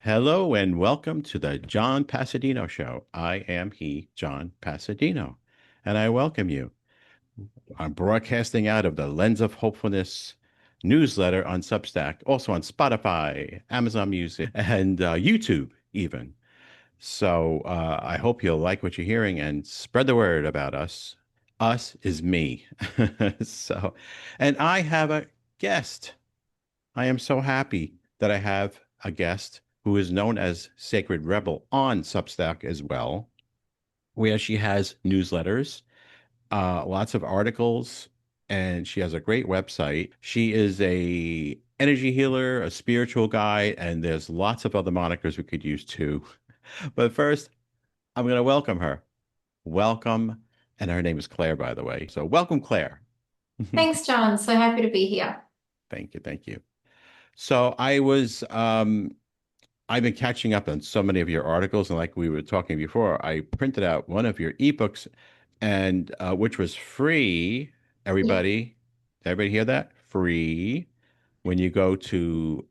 Hello and welcome to the John Pasadino Show. I am he, John Pasadino, and I welcome you. I'm broadcasting out of the Lens of Hopefulness newsletter on Substack, also on Spotify, Amazon Music, and YouTube even. So I hope you'll like what you're hearing and spread the word about us. Us is me. So, and I have a guest. I am so happy that I have a guest who is known as Sacred Rebel on Substack as well, where she has newsletters, lots of articles, and she has a great website. She is a energy healer, a spiritual guide, and there's lots of other monikers we could use too. But first, I'm going to welcome her. Welcome, and her name is Claire, by the way. So welcome, Claire. Thanks, John. So happy to be here. Thank you, thank you. So I've been catching up on so many of your articles, and like we were talking before, I printed out one of your ebooks, and which was free. Yeah. Everybody hear that? Free when you go to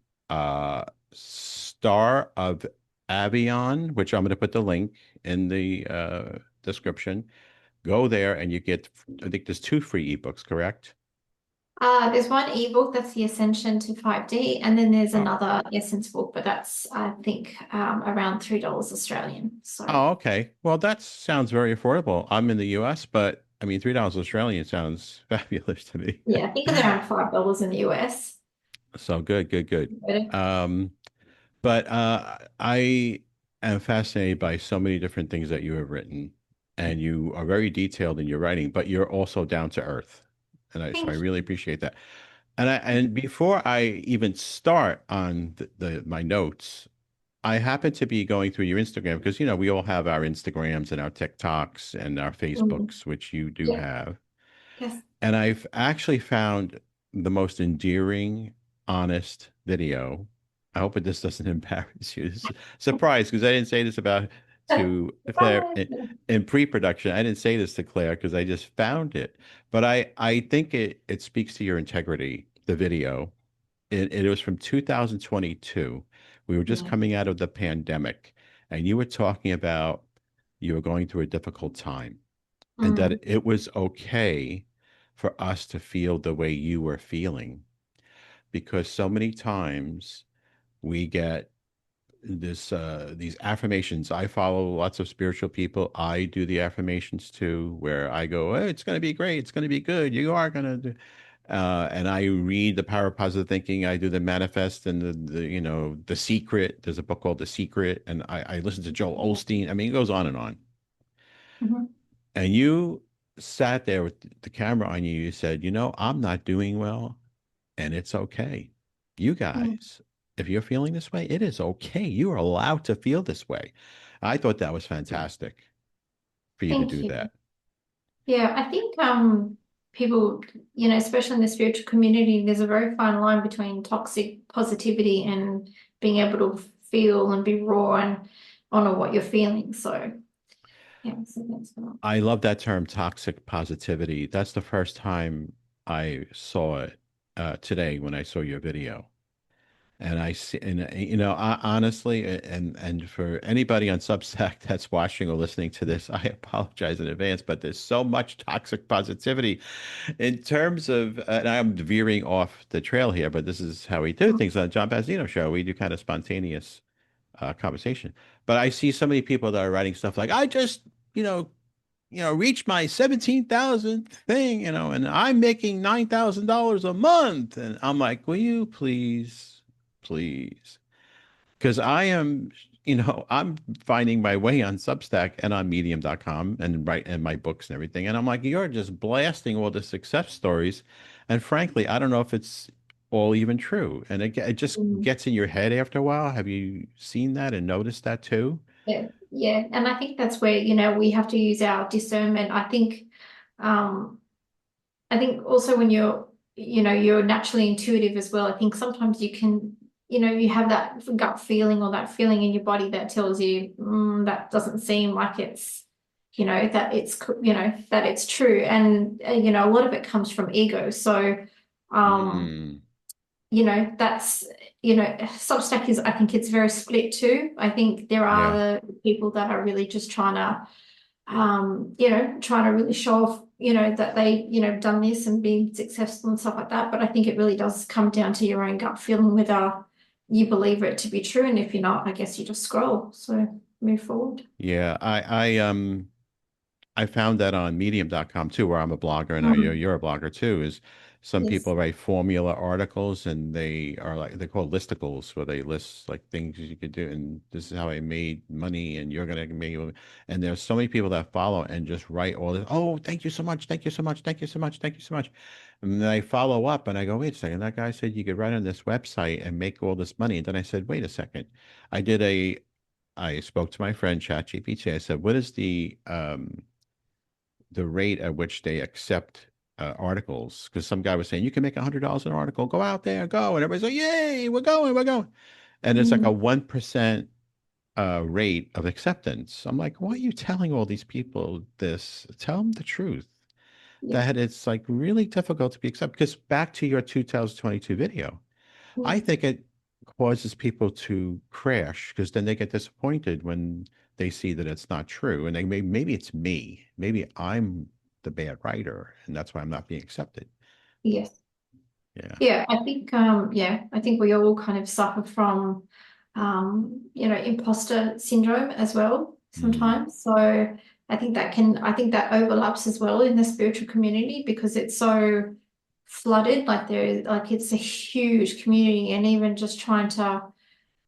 Star of Avion, which I'm going to put the link in the description. Go there, and you get. I think there's two free ebooks, correct? There's one ebook that's the Ascension to 5D, and then there's Oh, another Essence book, but that's I think around $3 Australian. So oh, okay. Well, that sounds very affordable. I'm in the U.S., but I mean, $3 Australian sounds fabulous to me. yeah, I think it's around $5 in the US. So good, good, good. But, Um, but I am fascinated by so many different things that you have written, and you are very detailed in your writing, but you're also down to earth, so I Thank really appreciate that. And before I even start on my notes, I happen to be going through your Instagram because we all have our Instagrams and our TikToks and our you. Facebooks, which you do Yeah. have. Yes. And I've actually found the most endearing, honest video. I hope this doesn't embarrass you. Surprise, because I didn't say this about to Claire in pre-production. I didn't say this to Claire because I just found it. But I think it speaks to your integrity, the video. It was from 2022. We were just Yeah. coming out of the pandemic, and you were talking about you were going through a difficult time and that Mm. it was okay for us to feel the way you were feeling because so many times we get these affirmations. I follow lots of spiritual people. I do the affirmations too, where I go, "Hey, it's going to be great. It's going to be good. You are going to do." And I read the Power of Positive Thinking. I do the Manifest and the Secret. There's a book called The Secret, and I listen to Joel Osteen. I mean, it goes on and on. Mhm. And you sat there with the camera on you. You said, I'm not doing well, and it's okay. You Mm. guys, if you're feeling this way, it is okay. You are allowed to feel this way. I thought that was fantastic for you to Thank do you. that. Yeah, I think people, especially in the spiritual community, there's a very fine line between toxic positivity and being able to feel and be raw and honor what you're feeling. So yeah, so thanks for that. I love that term, toxic positivity. That's the first time I saw it today when I saw your video. And I see, and honestly, and for anybody on Substack that's watching or listening to this, I apologize in advance, but there's so much toxic positivity in terms of, and I'm veering off the trail here, but this is how we do things on John Pazzino show. We do kind of spontaneous conversation. But I see so many people that are writing stuff like, I just, you know, reached my 17,000th thing, and I'm making $9,000 a month. And I'm like, will you please, please? Because I'm finding my way on Substack and on medium.com and my books and everything. And I'm like, you're just blasting all the success stories. And frankly, I don't know if it's all even true. And it just Mm. gets in your head after a while. Have you seen that and noticed that too? Yeah, yeah. And I think that's where, we have to use our discernment. Um, I think also when you're naturally intuitive as well. I think sometimes you can, you have that gut feeling or that feeling in your body that tells you that doesn't seem like it's that that it's true. And, a lot of it comes from ego. So, um, Mm, that's, Substack is, I think it's very split too. I think there are yeah. the people that are really just trying to really show off, that they, done this and being successful and stuff like that. But I think it really does come down to your own gut feeling whether you believe it to be true. And if you're not, I guess you just scroll. So move forward. Yeah. I found that on medium.com too, where I'm a blogger and Mm. you're a blogger too, is some Yes. people write formula articles and they are like, they're called listicles, where they list like things you could do. And this is how I made money and you're going to make, and there's so many people that follow and just write all this. Oh, thank you so much. Thank you so much. Thank you so much. Thank you so much. And then I follow up and I go, wait a second. That guy said you could write on this website and make all this money. And then I said, wait a second. I did I spoke to my friend ChatGPT. I said, what is the rate at which they accept articles? Because some guy was saying you can make $100 an article. Go out there, go, and everybody's like, "Yay, we're going!" And it's like a Mm. 1% rate of acceptance. I'm like, why are you telling all these people this? Tell them the truth. Yeah. That it's like really difficult to be accepted. Because back to your 2022 video, I Mm. think it causes people to crash because then they get disappointed when they see that it's not true. And they maybe it's me. Maybe I'm the bad writer and that's why I'm not being accepted. Yes. Yeah. Yeah, I think we all kind of suffer from, imposter syndrome as well Mm. sometimes. So I think that overlaps as well in the spiritual community because it's so flooded. Like it's a huge community, and even just trying to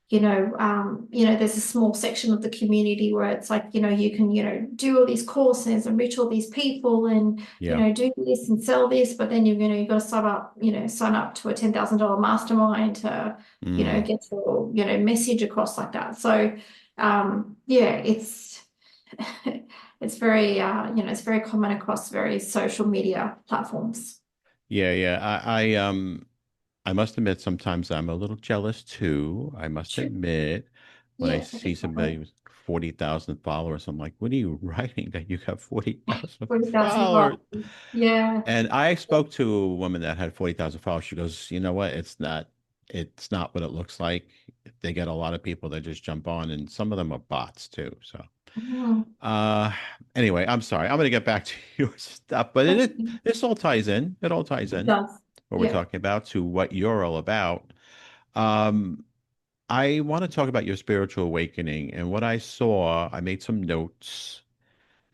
there's a small section of the community where it's like, you can, do all these courses and reach all these people and, Yeah. do this and sell this, but then you've got to sign up to a $10,000 mastermind to, Mm. get your, message across like that. So, yeah, it's very common across various social media platforms. Yeah, yeah. I must admit sometimes I'm a little jealous too. I must Sure. admit when I Yeah, see somebody with 40,000 followers, I'm like, what are you writing that you have 40,000 40,000 followers? followers. Yeah. And I spoke to a woman that had 40,000 followers. She goes, you know what? It's not what it looks like. They get a lot of people that just jump on, and some of them are bots too. So, Mm. uh, anyway, I'm sorry. I'm going to get back to your stuff, but this all ties in. It all ties It in does. what we're Yeah. talking about to what you're all about. Um, I want to talk about your spiritual awakening and what I saw. I made some notes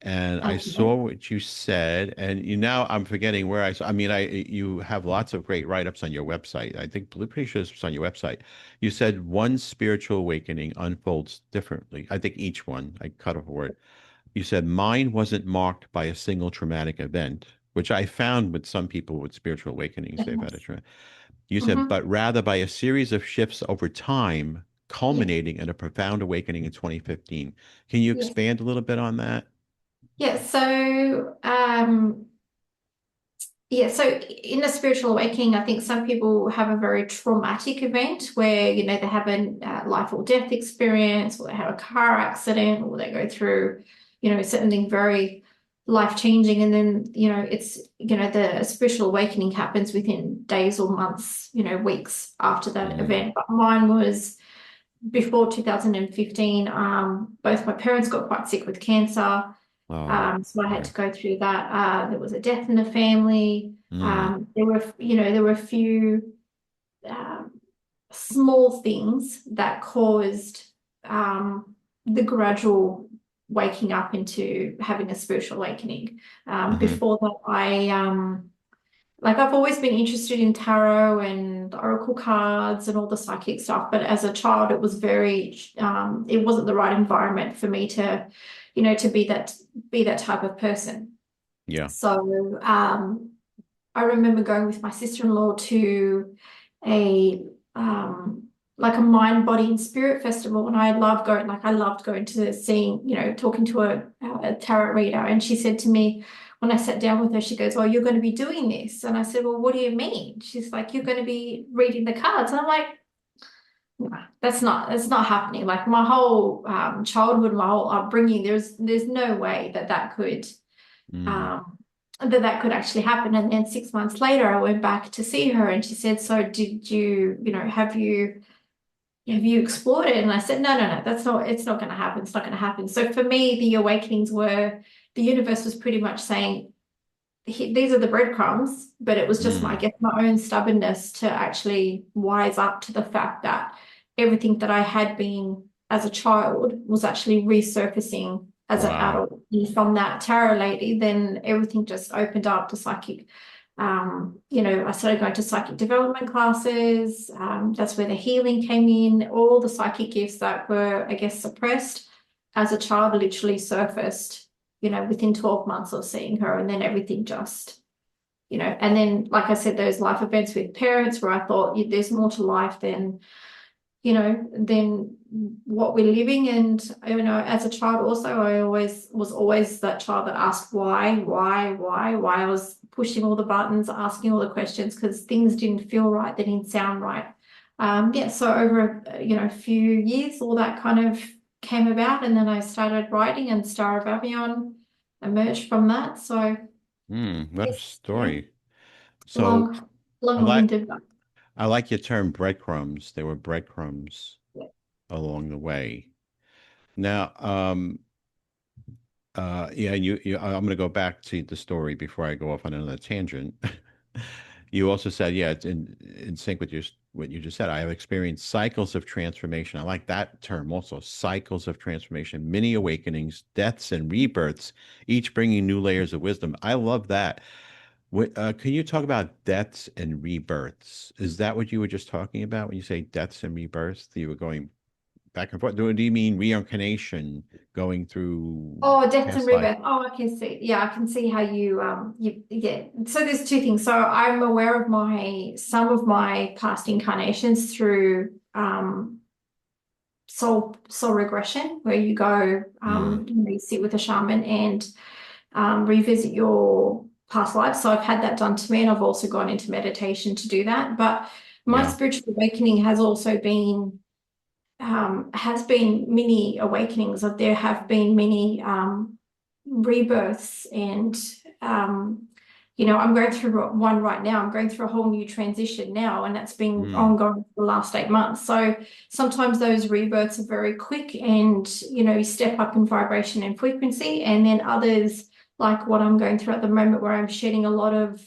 and I Okay. saw what you said, and now I'm forgetting where I saw. I mean, you have lots of great write-ups on your website. I think pretty sure it's on your website. You said one spiritual awakening unfolds differently. I think each one. I cut off a word. You said mine wasn't marked by a single traumatic event, which I found with some people with spiritual awakenings, they've had a Yes. trauma. You said, Hmm. but rather by a series of shifts over time, Yes. culminating in a profound awakening in 2015. Can you Yes. expand a little bit on that? Yeah. So in the spiritual awakening, I think some people have a very traumatic event where, they have a life or death experience, or they have a car accident, or they go through, something very life-changing. And then, the spiritual awakening happens within days or months, weeks after that Mm. event. But mine was before 2015. Both my parents got quite sick with cancer. Oh, So I had sorry. to go through that. There was a death in the family. Mm. There were a few um, small things that caused the gradual waking up into having a spiritual awakening. Hmm. Before that, I've always been interested in tarot and oracle cards and all the psychic stuff, but as a child, it wasn't the right environment for me to, to be that type of person. Yeah. So I remember going with my sister-in-law to a like a mind, body, and spirit festival, and I loved going to seeing, talking to a tarot reader, and she said to me when I sat down with her, she goes, "Oh, you're going to be doing this," and I said, "Well, what do you mean?" She's like, "You're going to be reading the cards," and I'm like, No, that's not happening. Like my whole childhood, my whole upbringing, there's no way that Mm. um, that could actually happen. And then 6 months later, I went back to see her, and she said, "So did you, have you explored it?" And I said, "No, no, no, it's not going to happen. It's not going to happen." So for me, the awakenings were the universe was pretty much saying, These are the breadcrumbs," but it was just my, I Mm. guess, my own stubbornness to actually wise up to the fact that everything that I had been as a child was actually resurfacing as an Wow. adult. And from that tarot lady, then everything just opened up to psychic. I started going to psychic development classes. That's where the healing came in. All the psychic gifts that were, I guess, suppressed as a child literally surfaced, within 12 months of seeing her. And then everything just, and then, like I said, those life events with parents where I thought, there's more to life than what we're living. And, as a child also, I always was always that child that asked why. I was pushing all the buttons, asking all the questions because things didn't feel right, they didn't sound right. Yeah, so over a few years, all that kind of came about, and then I started writing, and Star of Avion emerged from that. So What a yes, yeah, story. So long, I like long-winded, but I like your term breadcrumbs. There were breadcrumbs yeah. along the way. Now, yeah, I'm going to go back to the story before I go off on another tangent. You also said, yeah, it's in sync with what you just said. I have experienced cycles of transformation. I like that term also, cycles of transformation, many awakenings, deaths, and rebirths, each bringing new layers of wisdom. I love that. Can you talk about deaths and rebirths? Is that what you were just talking about when you say deaths and rebirths? You were going back and forth. Do you mean reincarnation, going through Oh, death and past life? rebirth. Oh, I can see. Yeah, I can see how yeah. So there's two things. So I'm aware of my some of my past incarnations through soul regression, where you go, Mm, you sit with a shaman and revisit your past lives. So I've had that done to me, and I've also gone into meditation to do that. But my yeah. spiritual awakening has also been has been many awakenings. Of there have been many rebirths, and I'm going through one right now. I'm going through a whole new transition now, and that's been Mm, ongoing for the last 8 months. So sometimes those rebirths are very quick, and you step up in vibration and frequency, and then others, like what I'm going through at the moment, where I'm shedding a lot of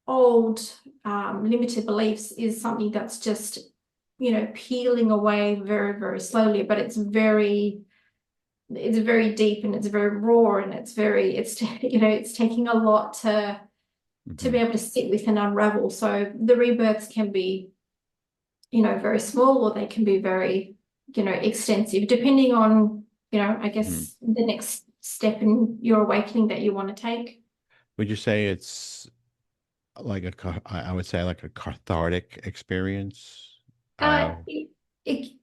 old limited beliefs, is something that's just peeling away very, very slowly, but it's very deep, and it's very raw, and it's taking a lot to be mhm. able to sit with and unravel. So the rebirths can be very small, or they can be very extensive, depending on I Mhm. guess the next step in your awakening that you want to take. Would you say it's like I would say like a cathartic experience? Uh,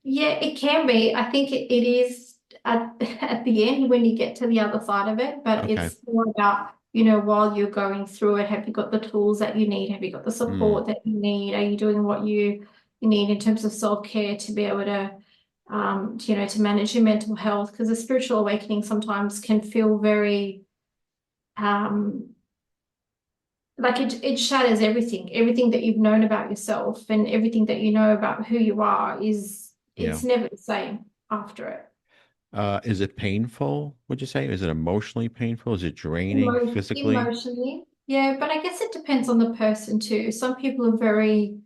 Yeah, it can be. I think it is at, at the end when you get to the other side of it, but okay. it's more about, while you're going through it, have you got the tools that you need? Have you got the Mm, support that you need? Are you doing what you need in terms of self-care to be able to manage your mental health? Because a spiritual awakening sometimes can feel very, um, like it shatters everything that you've known about yourself, and everything that you know about who you are is yeah. it's never the same after it. Is it painful, would you say? Is it emotionally painful? Is it draining physically? Emotionally, yeah, but I guess it depends on the person too. Some people are very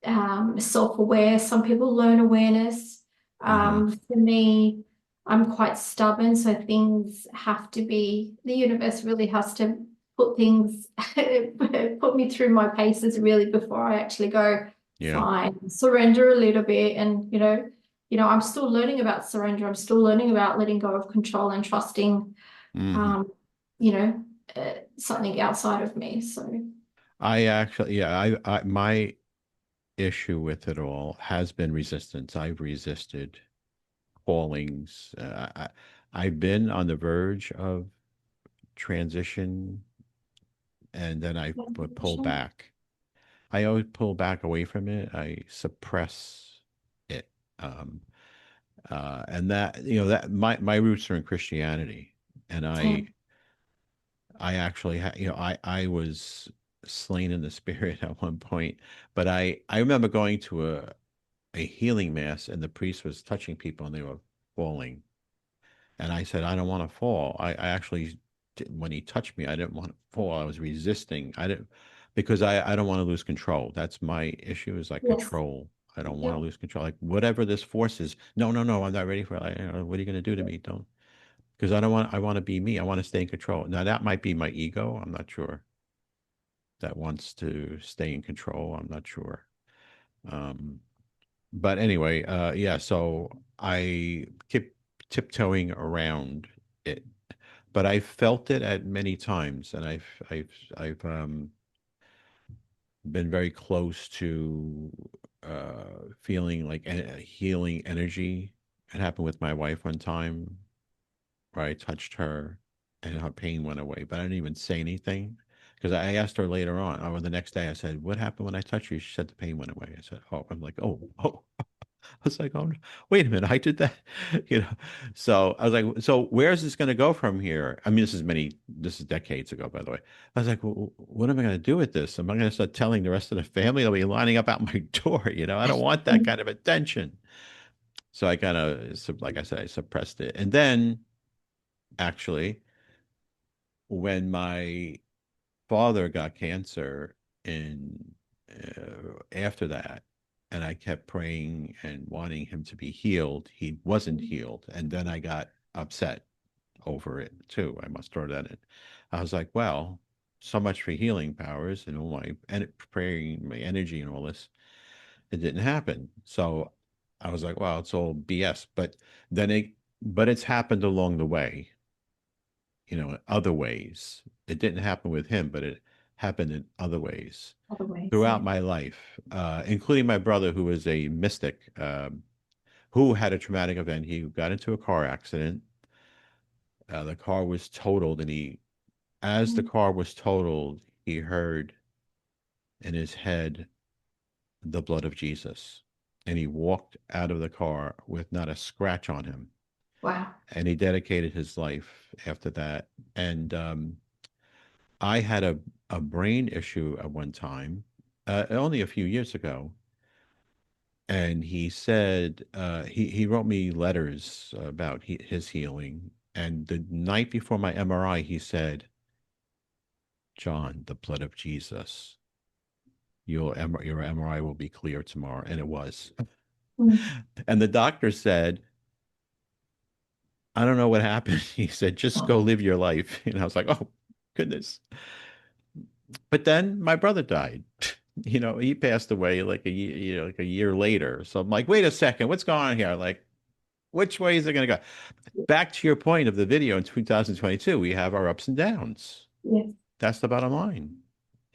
self-aware. Some people learn awareness. Hmm. For me, I'm quite stubborn, so things have to be, the universe really has to put things, put me through my paces really before I actually go, Yeah. fine, surrender a little bit. And, I'm still learning about surrender. I'm still learning about letting go of control and trusting, Hmm. um, you know, something outside of me. So, I actually, yeah, my issue with it all has been resistance. I've resisted callings. I've been on the verge of transition, and then I would pull back. I always pull back away from it. I suppress. Um, and that, that my roots are in Christianity, and I Mm. I actually I was slain in the spirit at one point, but I remember going to a healing mass, and the priest was touching people and they were falling. And I said, I don't want to fall. I actually, when he touched me, I didn't want to fall. I was resisting. I didn't, because I don't want to lose control. That's my issue, is like Yes. control. I don't want to Yep. lose control. Like whatever this force is, no, no, no, I'm not ready for it. Like, what are you going to do to me? Don't, because I want to be me. I want to stay in control. Now that might be my ego. I'm not sure, that wants to stay in control. I'm not sure. Um, but anyway, yeah, so I keep tiptoeing around it, but I felt it at many times, and I've been very close to feeling like a healing energy. It happened with my wife one time where I touched her and her pain went away, but I didn't even say anything because I asked her later on, or the next day, I said, "What happened when I touched you?" She said the pain went away. I said, "Oh," I'm like, "Oh, oh." I was like, oh, wait a minute, I did that, you know. So I was like, so where is this going to go from here? I mean, this is decades ago, by the way. I was like, well, what am I going to do with this? Am I going to start telling the rest of the family they'll be lining up out my door? I don't want that kind of attention. So I kind of, like I said, I suppressed it. And then actually, when my father got cancer in after that, and I kept praying and wanting him to be healed. He wasn't healed, and then I got upset over it too. I must throw that in. I was like, well, so much for healing powers and all my praying, my energy, and all this. It didn't happen. So I was like, well, it's all BS. Then it, but it's happened along the way, in other ways. It didn't happen with him, but it happened in other ways Other ways, throughout yeah. my life, including my brother, who is a mystic, who had a traumatic event. He got into a car accident. The car was totaled, and as the Mm. car was totaled, he heard in his head the blood of Jesus. And he walked out of the car with not a scratch on him. Wow. And he dedicated his life after that. And I had a brain issue at one time, only a few years ago. And he said, he wrote me letters about his healing. And the night before my MRI, he said, John, the blood of Jesus, your MRI will be clear tomorrow. And it was. Mm. And the doctor said, I don't know what happened. He said, just go live your life. And I was like, oh, goodness. But then my brother died. He passed away like a year, like a year later. So I'm like, wait a second, what's going on here? Like, which way is it going to go? Back to your point of the video in 2022, we have our ups and downs. Yes. That's the bottom line.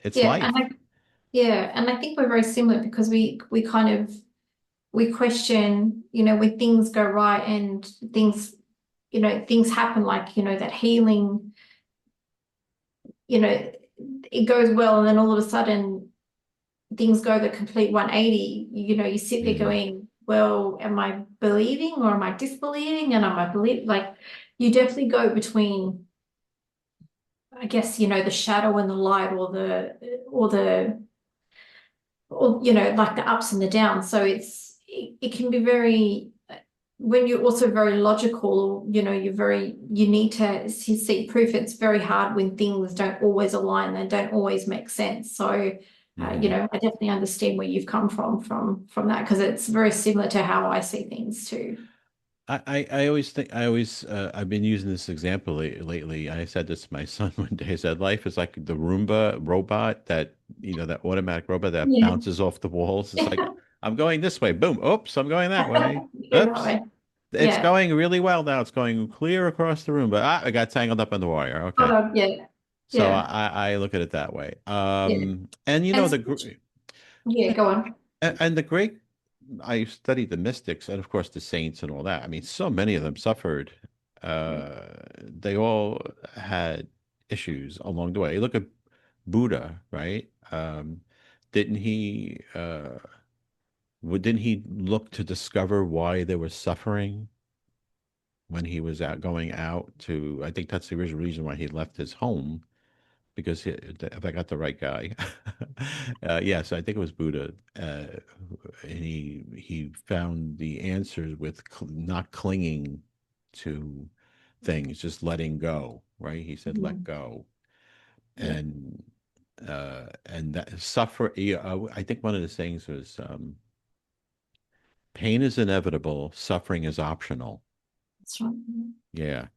It's Yeah, and life. I think we're very similar because we kind of we question, when things go right and things happen like, that healing, it goes well and then all of a sudden things go the complete 180. You sit there Hmm. going, well, am I believing or am I disbelieving? And am I believe like you definitely go between, I guess, the shadow and the light or like the ups and the downs. So it can be very when you're also very logical, you need to see proof. It's very hard when things don't always align, they don't always make sense. So Hmm. I definitely understand where you've come from that because it's very similar to how I see things too. I always think I've been using this example lately. I said this to my son one day. I said life is like the Roomba robot, that automatic robot that Yeah. bounces off the walls. It's like I'm going this way, boom, oops, I'm going that way. Yeah, that Oops. way. It's Yeah. going really well now. It's going clear across the room, but I got tangled up in the wire. Okay. Yeah. So Yeah. I look at it that way. Yeah. And And yeah, go on. and the great, I studied the mystics and of course the saints and all that. I mean, so many of them suffered. They all had issues along the way. You look at Buddha, right? Didn't he didn't he look to discover why they were suffering when he was out going out to? I think that's the original reason why he left his home, because if I got the right guy, yes, I think it was Buddha, and he found the answers with not clinging to things, just letting go. Right? He said, "Let Mhm. go," Yeah, and that suffer. Yeah, I think one of the things was, pain is inevitable, suffering is optional. that's right. Yeah,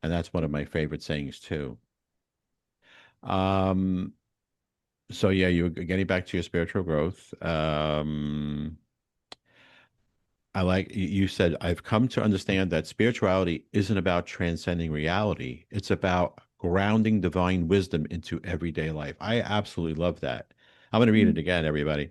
and that's one of my favorite sayings too. Um, so yeah, you're getting back to your spiritual growth. I like you said, I've come to understand that spirituality isn't about transcending reality. It's about grounding divine wisdom into everyday life. I absolutely love that. I'm going to read it Mm. again, everybody.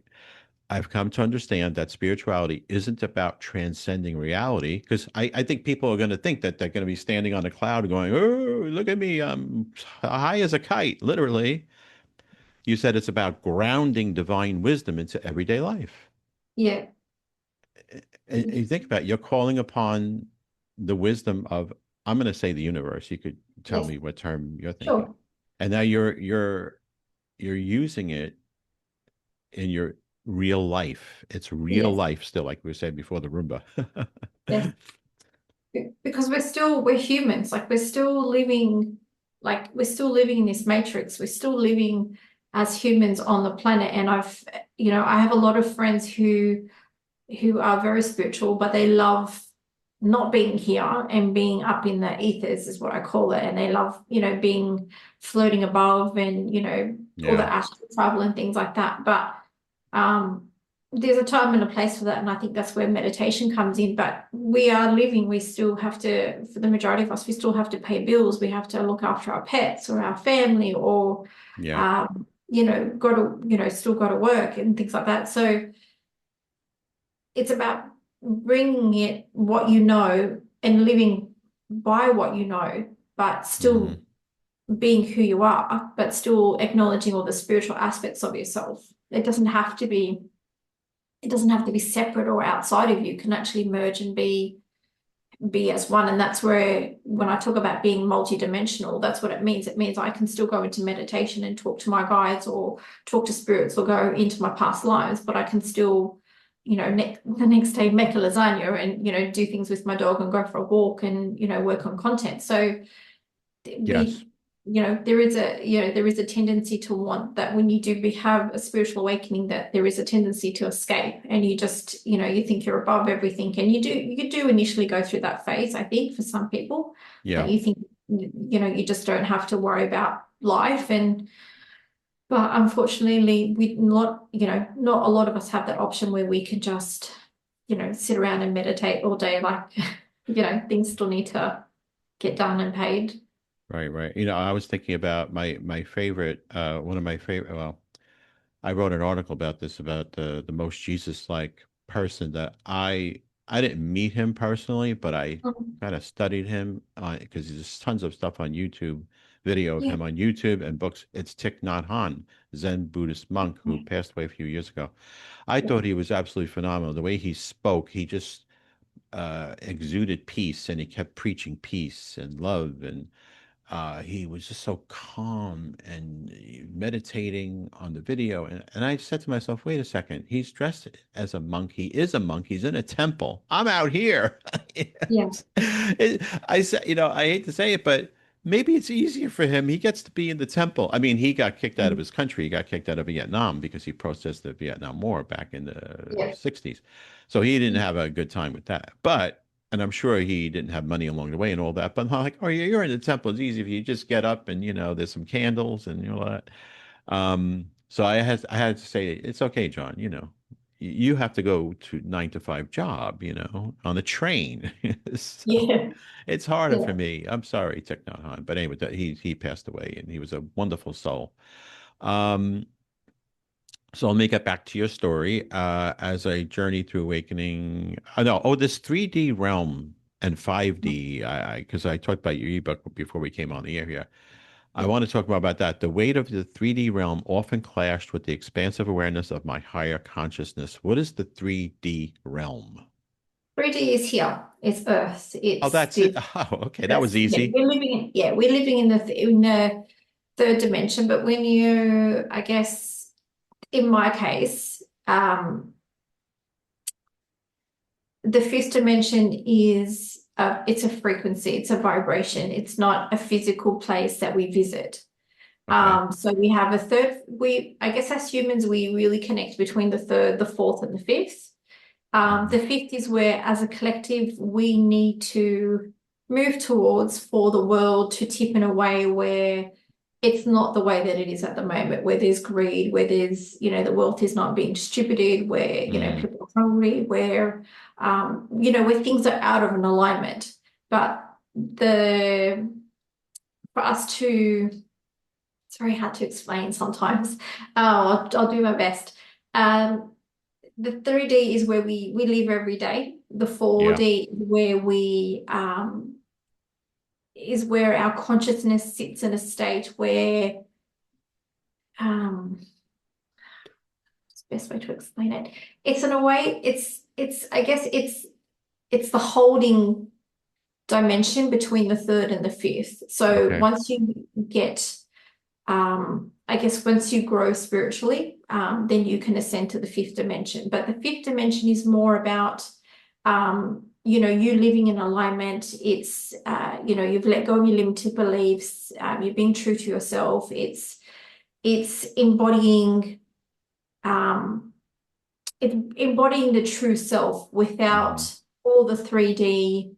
I've come to understand that spirituality isn't about transcending reality, because I think people are going to think that they're going to be standing on a cloud going, "Oh, look at me. I'm high as a kite," literally. You said it's about grounding divine wisdom into everyday life. Yeah. And you think about it, you're calling upon the wisdom of, I'm going to say, the universe. You could tell Yes. me what term you're thinking. Sure. And now you're using it in your real life. It's real Yes. life still, like we said before the Roomba. Yes. Because we're humans, like we're still living in this matrix. We're still living as humans on the planet. And I have a lot of friends who are very spiritual, but they love not being here and being up in the ethers is what I call it. And they love, being floating above and, all the Yeah, astral travel and things like that. But um, there's a time and a place for that. And I think that's where meditation comes in. But we still have to, for the majority of us, we still have to pay bills. We have to look after our pets or our family or, yeah. still got to work and things like that. So, it's about bringing it what you know and living by what you know, but Hmm. still being who you are, but still acknowledging all the spiritual aspects of yourself. It doesn't have to be separate or outside of you. It can actually merge and be as one. And that's where when I talk about being multidimensional, that's what it means. It means I can still go into meditation and talk to my guides or talk to spirits or go into my past lives, but I can still, the next day make a lasagna and, do things with my dog and go for a walk and, work on content. So Yes. we there is a tendency to want that when you do have a spiritual awakening, that there is a tendency to escape and you just you think you're above everything, and you do initially go through that phase. I think for some people that Yeah. you think you just don't have to worry about life, and but unfortunately not a lot of us have that option where we can just sit around and meditate all day. Like things still need to get done and paid. Right, right. I was thinking about my favorite, one of my favorite. Well, I wrote an article about this, about the most Jesus-like person that I didn't meet him personally, but I Mhm. kind of studied him, because there's tons of stuff on YouTube, video of Yeah. him on YouTube and books. It's Thich Nhat Hanh, Zen Buddhist monk who passed away a few years ago. I Yeah. thought he was absolutely phenomenal. The way he spoke, he just exuded peace, and he kept preaching peace and love, and he was just so calm and meditating on the video. And I said to myself, wait a second, he's dressed as a monk. He is a monk. He's in a temple. I'm out here. Yeah. I said, I hate to say it, but maybe it's easier for him. He gets to be in the temple. I mean, he got kicked out of his country. He got kicked out of Vietnam because he protested the Vietnam War back in the Yeah. 60s. So he didn't have a good time with that. And I'm sure he didn't have money along the way and all that. But I'm like, oh, yeah, you're in the temple. It's easy if you just get up and, there's some candles and all that. So I had to say, it's okay, John. You have to go to 9 to 5 job, on a train. So Yeah. it's harder for Yeah. me. I'm sorry, Thich Nhat Hanh. But anyway, he passed away, and he was a wonderful soul. Um, so let me get back to your story. As I journey through awakening, no, this 3D realm and 5D, because I talked about your ebook before we came on the air here. I want to talk more about that. The weight of the 3D realm often clashed with the expansive awareness of my higher consciousness. What is the 3D realm? 3D is here. It's Earth. Oh, It's that's it. this. Oh, okay. That was That's yeah. easy. We're living in the third dimension. But when you, I guess, in my case, the fifth dimension is it's a frequency. It's a vibration. It's not a physical place that we visit. Okay. So we have a third. I guess as humans, we really connect between the third, the fourth, and the fifth. Mhm. The fifth is where, as a collective, we need to move towards for the world to tip in a way where it's not the way that it is at the moment, where there's greed, where there's, the wealth is not being distributed, where, Mm. people are hungry, where, where things are out of an alignment. But for us to, it's very hard to explain sometimes. I'll do my best. Um, the 3D is where we live every day. The Yeah. 4D is where our consciousness sits in a state where um it's the best way to explain it. It's in a way, it's I guess it's the holding dimension between the third and the fifth. So Okay. once you get I guess once you grow spiritually, then you can ascend to the fifth dimension. But the fifth dimension is more about, you living in alignment. It's, you've let go of your limited beliefs. You're being true to yourself. It's um, embodying the true self Hmm. without all the 3D,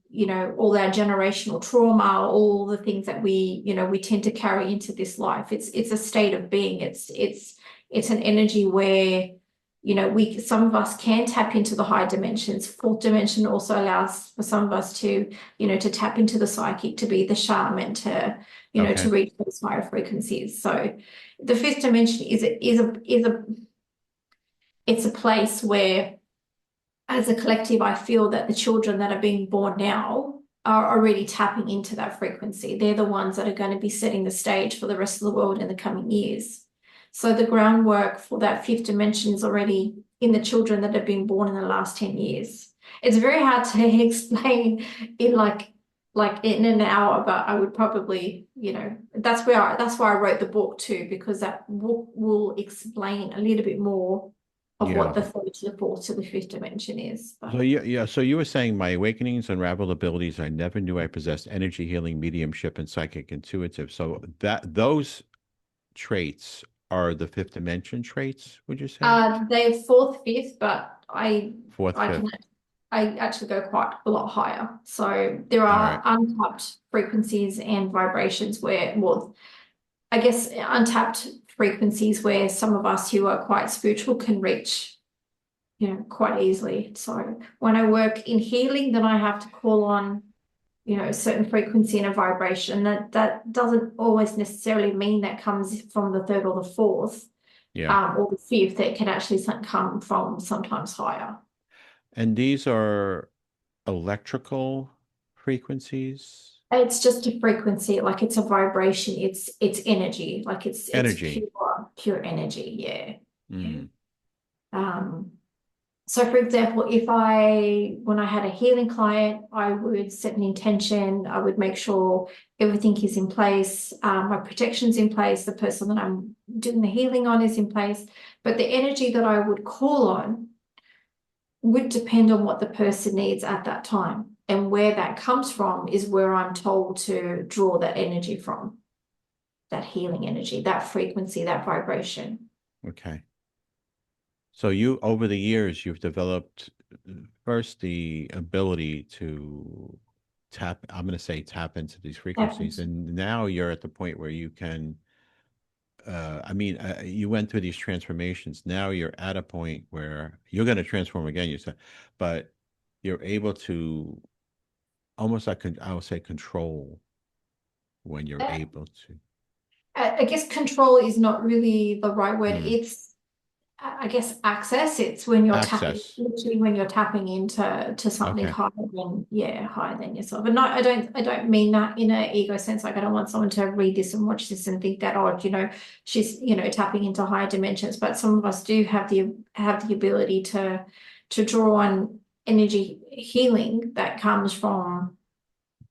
all our generational trauma, all the things that we tend to carry into this life. It's a state of being. It's an energy where, we some of us can tap into the higher dimensions. Fourth dimension also allows for some of us to tap into the psychic, to be the shaman, to Okay. reach those higher frequencies. So the fifth dimension is a it's a place where, as a collective, I feel that the children that are being born now are already tapping into that frequency. They're the ones that are going to be setting the stage for the rest of the world in the coming years. So the groundwork for that fifth dimension is already in the children that have been born in the last 10 years. It's very hard to explain in like in an hour, but I would probably, that's why I wrote the book too, because that book will explain a little bit more of what Yeah. the third to the fourth to the fifth dimension is. So But yeah. So you were saying my awakenings unraveled abilities I never knew I possessed: energy healing, mediumship, and psychic intuitive. So that those traits are the fifth dimension traits, would you say? they're fourth, fifth, but Fourth, I can fifth. I actually go quite a lot higher. So there All are right. untapped frequencies and vibrations where, well, I guess untapped frequencies where some of us who are quite spiritual can reach, quite easily. So when I work in healing, then I have to call on, a certain frequency and a vibration. That doesn't always necessarily mean that comes from the third or the fourth, Yeah. or the fifth. That can actually come from sometimes higher. And these are electrical frequencies, It's just a frequency, like it's a vibration. It's energy, like it's energy. pure energy. Yeah, yeah. Mm. Um, So, for example, when I had a healing client, I would set an intention. I would make sure everything is in place, my protection's in place, the person that I'm doing the healing on is in place. But the energy that I would call on would depend on what the person needs at that time. And where that comes from is where I'm told to draw that energy from, that healing energy, that frequency, that vibration. Okay. So you, over the years, you've developed first the ability to tap, I'm going to say tap into these frequencies. Happens. And now you're at the point where you can, you went through these transformations. Now you're at a point where you're going to transform again, you said, but you're able to almost like, I would say, control when you're able to. I guess control is not really the right word. Mm, I guess access. It's when you're tapping, Access. literally when you're tapping into something Okay. higher than, yeah, higher than yourself. And no, I don't mean that in an ego sense. Like I don't want someone to read this and watch this and think that, oh, she's, tapping into higher dimensions. But some of us do have the ability to draw on energy healing that comes from,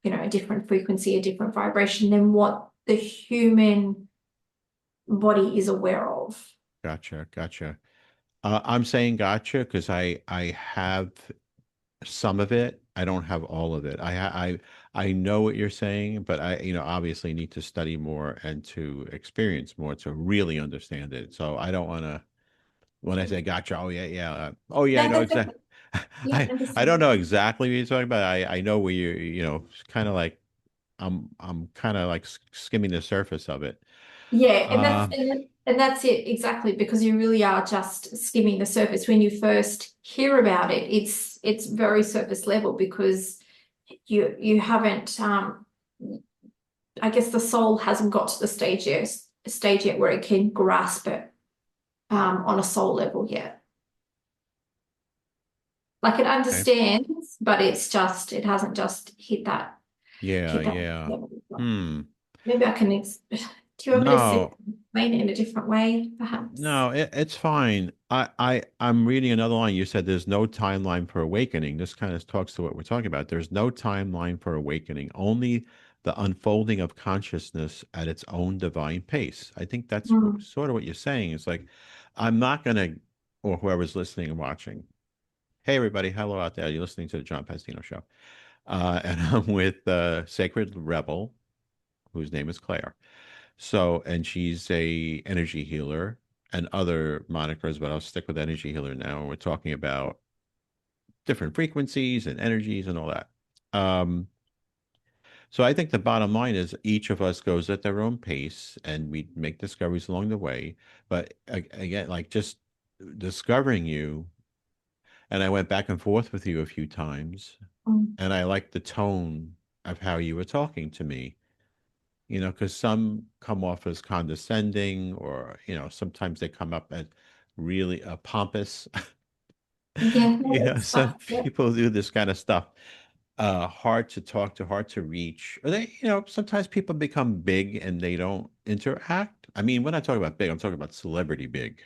a different frequency, a different vibration than what the human body is aware of. Gotcha. Gotcha. I'm saying gotcha because I have some of it. I don't have all of it. I know what you're saying, but I obviously need to study more and to experience more to really understand it. So I don't want to when I say gotcha. Oh yeah, yeah. Oh yeah, I No, know that's exactly. okay. Yeah, I I don't understand. know exactly what you're talking about. I know where it's kind of like I'm kind of like skimming the surface of it. Yeah, and that's Um, and that's it exactly because you really are just skimming the surface. When you first hear about it, it's very surface level because you haven't I guess the soul hasn't got to the stage yet where it can grasp it on a soul level yet. Like it okay. understands, but it hasn't just Yeah, hit that yeah. level. Hmm. Maybe I can do you want me to No, explain it in a different way, perhaps? no, it's fine. I'm reading another line. You said there's no timeline for awakening. This kind of talks to what we're talking about. There's no timeline for awakening, only the unfolding of consciousness at its own divine pace. I think that's Mm, sort of what you're saying. It's like, I'm not gonna, or whoever's listening and watching. Hey, everybody, hello out there. You're listening to the John Pastino Show, and I'm with Sacred Rebel, whose name is Claire. So, and she's a energy healer and other monikers, but I'll stick with energy healer now. We're talking about different frequencies and energies and all that. Um, so I think the bottom line is each of us goes at their own pace and we make discoveries along the way. But again, like just discovering you, and I went back and forth with you a few times, mm. and I liked the tone of how you were talking to me. Because some come off as condescending, or sometimes they come up as really pompous. Yeah, no, it's Some fine. Yeah. people do this kind of stuff. Hard to talk to, hard to reach. Or sometimes people become big and they don't interact. I mean, when I talk about big, I'm talking about celebrity big.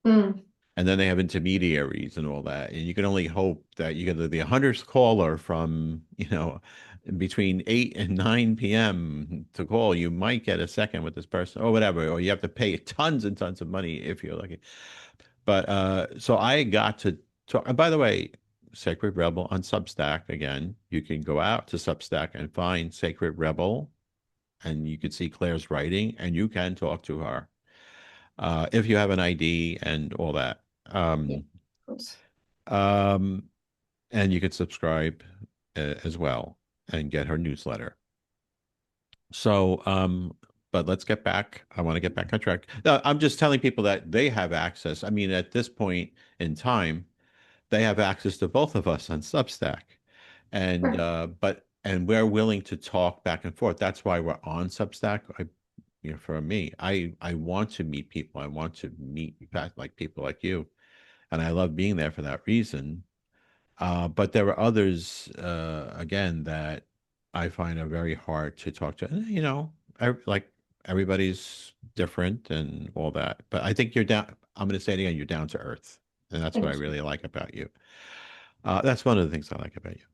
Mm. And then they have intermediaries and all that. And you can only hope that you get the 100th caller from, between 8 and 9 p.m. to call. You might get a second with this person or whatever, or you have to pay tons and tons of money if you're lucky. But so I got to talk. And by the way, Sacred Rebel on Substack again. You can go out to Substack and find Sacred Rebel, and you can see Claire's writing, and you can talk to her if you have an ID and all that. Yeah, of course. Um, and you could subscribe as well and get her newsletter. So, but let's get back. I want to get back on track. No, I'm just telling people that they have access. I mean, at this point in time, they have access to both of us on Substack, and Sure. and we're willing to talk back and forth. That's why we're on Substack. For me, I want to meet people. I want to meet like people like you, and I love being there for that reason. But there are others, again, that I find are very hard to talk to. Like everybody's different and all that. But I think you're down. I'm going to say it again. You're down to earth, and that's what I Thank you. really like about you. That's one of the things I like about you.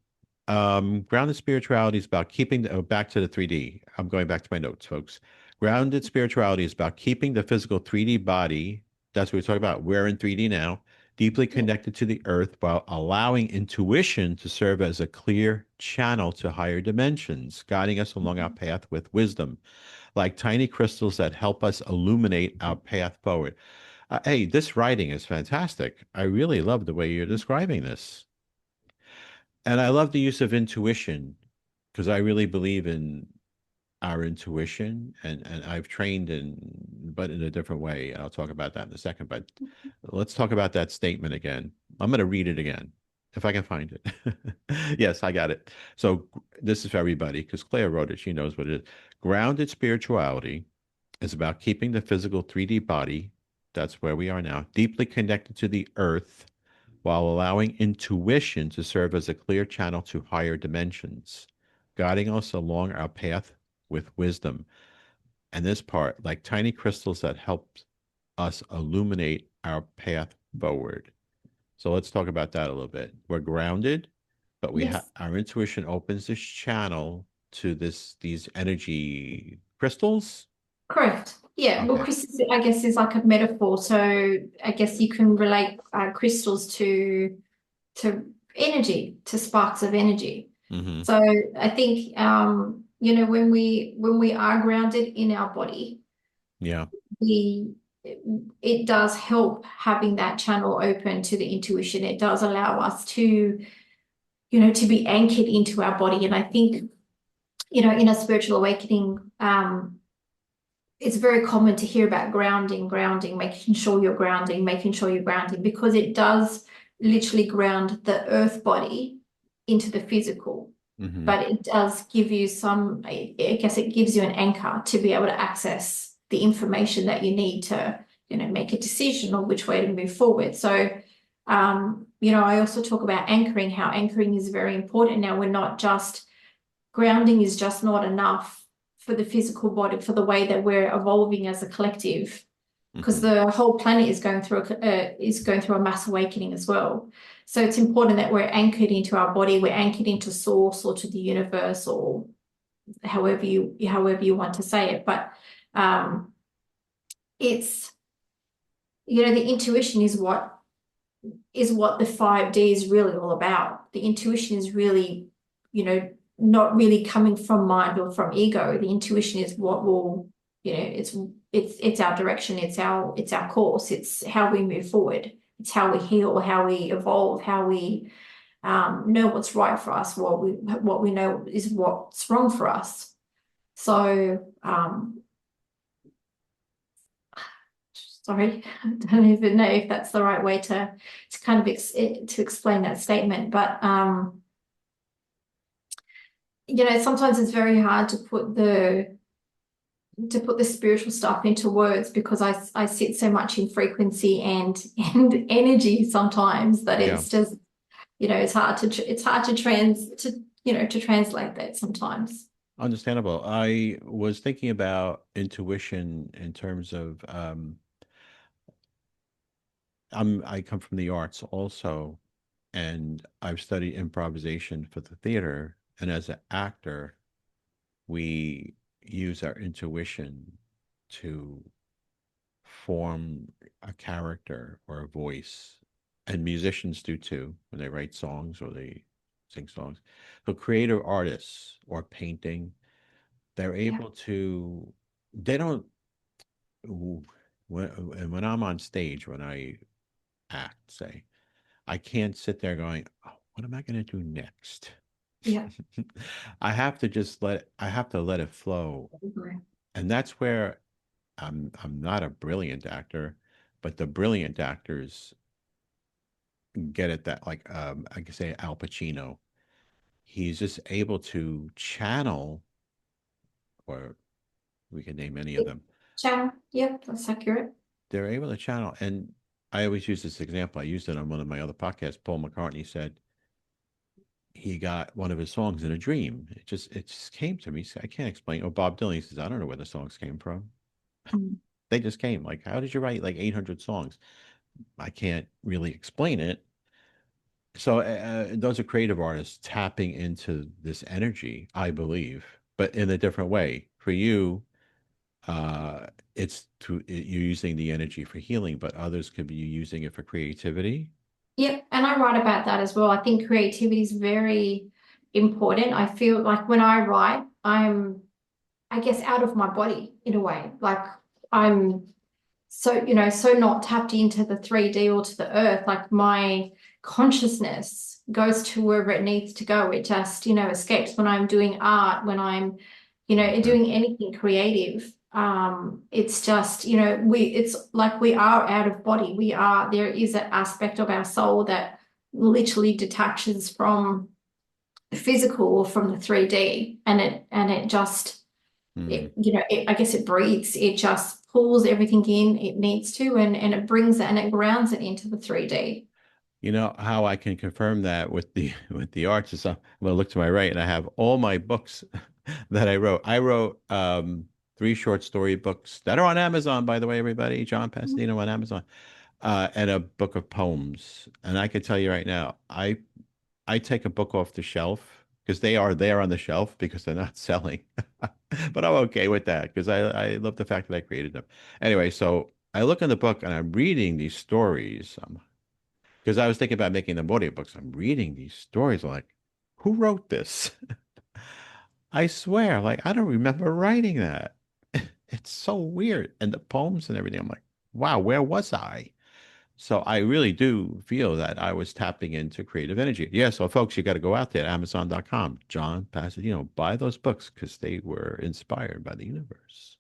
Grounded spirituality is about keeping back to the 3D. I'm going back to my notes, folks. Grounded spirituality is about keeping the physical 3D body. That's what we're talking about. We're in 3D now, deeply Yeah. connected to the earth while allowing intuition to serve as a clear channel to higher dimensions, guiding us along our path with wisdom, like tiny crystals that help us illuminate our path forward. Hey, this writing is fantastic. I really love the way you're describing this. And I love the use of intuition because I really believe in our intuition, and I've trained but in a different way. And I'll talk about that in a second. But let's talk about that statement again. I'm going to read it again if I can find it. Yes, I got it. So this is for everybody because Claire wrote it. She knows what it is. Grounded spirituality is about keeping the physical 3D body That's where we are now. Deeply connected to the earth while allowing intuition to serve as a clear channel to higher dimensions, guiding us along our path with wisdom. And this part, like tiny crystals that help us illuminate our path forward. So let's talk about that a little bit. We're grounded, but we have Yes. our intuition opens this channel to these energy crystals. Correct. Yeah. Well, Okay. crystals, I guess, is like a metaphor. So I guess you can relate crystals to energy, to sparks of energy. Mm-hmm. So I think when we are grounded in our body, Yeah. we it does help having that channel open to the intuition. It does allow us to be anchored into our body. And I think, in a spiritual awakening, it's very common to hear about grounding, making sure you're grounding, because it does literally ground the earth body into the physical. Mm-hmm. But it does give you I guess it gives you an anchor to be able to access the information that you need to, make a decision on which way to move forward. So, I also talk about anchoring, how anchoring is very important. Now, grounding is just not enough for the physical body, for the way that we're evolving as a collective, because Mm-hmm. the whole planet is going through a mass awakening as well. So it's important that we're anchored into our body, we're anchored into source or to the universe, or however you want to say it. But it's the intuition is what the 5D is really all about. The intuition is really, not really coming from mind or from ego. The intuition is what will, it's our direction, it's our course, it's how we move forward, it's how we heal, how we evolve, how we know what's right for us, what we know is what's wrong for us. So, sorry, I don't even know if that's the right way to kind of to explain that statement, but sometimes it's very hard to put the spiritual stuff into words, because I sit so much in frequency and energy sometimes that Yeah. it's just it's hard to translate that sometimes. Understandable. I was thinking about intuition in terms of I come from the arts also, and I've studied improvisation for the theater. And as an actor, we use our intuition to form a character or a voice. And musicians do too when they write songs or they sing songs. So creative artists or painting, they're Yeah, able to, they don't, when I'm on stage, when I act, say, I can't sit there going, oh, what am I going to do next? yeah. I have to let it flow. And that's where I'm not a brilliant actor, but the brilliant actors get it that like I can say Al Pacino. He's just able to channel, or we can name any of them. Channel. Yep, that's accurate. They're able to channel, and I always use this example. I used it on one of my other podcasts. Paul McCartney said he got one of his songs in a dream. It just came to me. I can't explain. Or Bob Dylan, he says, I don't know where the songs came from. Mm. They just came. Like, how did you write like 800 songs? I can't really explain it. So those are creative artists tapping into this energy, I believe, but in a different way. For you, uh, you're using the energy for healing, but others could be using it for creativity. Yep, and I write about that as well. I think creativity is very important. I feel like when I write, I guess, out of my body in a way. Like I'm so not tapped into the 3D or to the earth. Like my consciousness goes to wherever it needs to go. It just, escapes when I'm doing art, when I'm, Okay. doing anything creative. It's just, it's like we are out of body. There is an aspect of our soul that literally detaches from the physical or from the 3D, and it just Hmm. I guess it breathes. It just pulls everything in it needs to, and it brings it and it grounds it into the 3D. You know how I can confirm that with the with the arts is I'm gonna look to my right and I have all my books that I wrote. I wrote three short story books that are on Amazon, by the way, everybody. John Pasadena on Amazon, and a book of poems. And I can tell you right now, I take a book off the shelf because they are there on the shelf because they're not selling. But I'm okay with that because I love the fact that I created them. Anyway, so I look in the book and I'm reading these stories. Because I was thinking about making them audiobooks. I'm reading these stories I'm like, who wrote this? I swear, like I don't remember writing that. It's so weird. And the poems and everything, I'm like, wow, where was I? So I really do feel that I was tapping into creative energy. Yeah, so folks, you got to go out there, Amazon.com, John Pasadino, buy those books because they were inspired by the universe.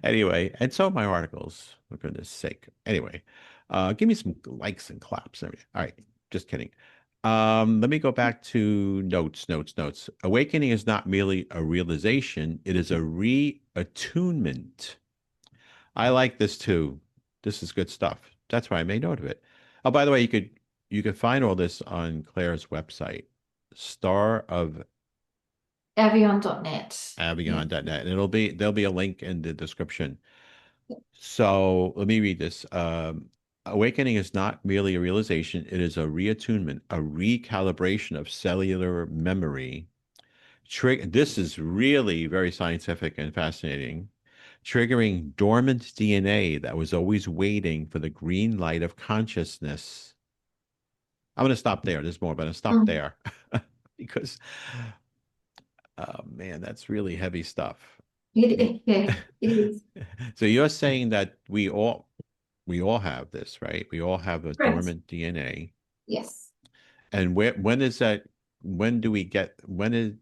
Anyway, and so my articles, for goodness sake. Anyway, give me some likes and claps and everything. All right, just kidding. Let me go back to notes. Awakening is not merely a realization, it is a reattunement. I like this too. This is good stuff. That's why I made note of it. Oh, by the way, you could find all this on Claire's website, Star of Avion.net. Yeah. Avion.net, and there'll be a link in the description. So let me read this. Awakening is not merely a realization, it is a reattunement, a recalibration of cellular memory. This is really very scientific and fascinating. Triggering dormant DNA that was always waiting for the green light of consciousness. I'm going to stop there. There's more, but I'll stop Mm. there because, oh man, that's really heavy stuff. Yeah, it is. So you're saying that we all have this, right? We all have a Correct. dormant DNA. Yes. And when is that? When do we get? When is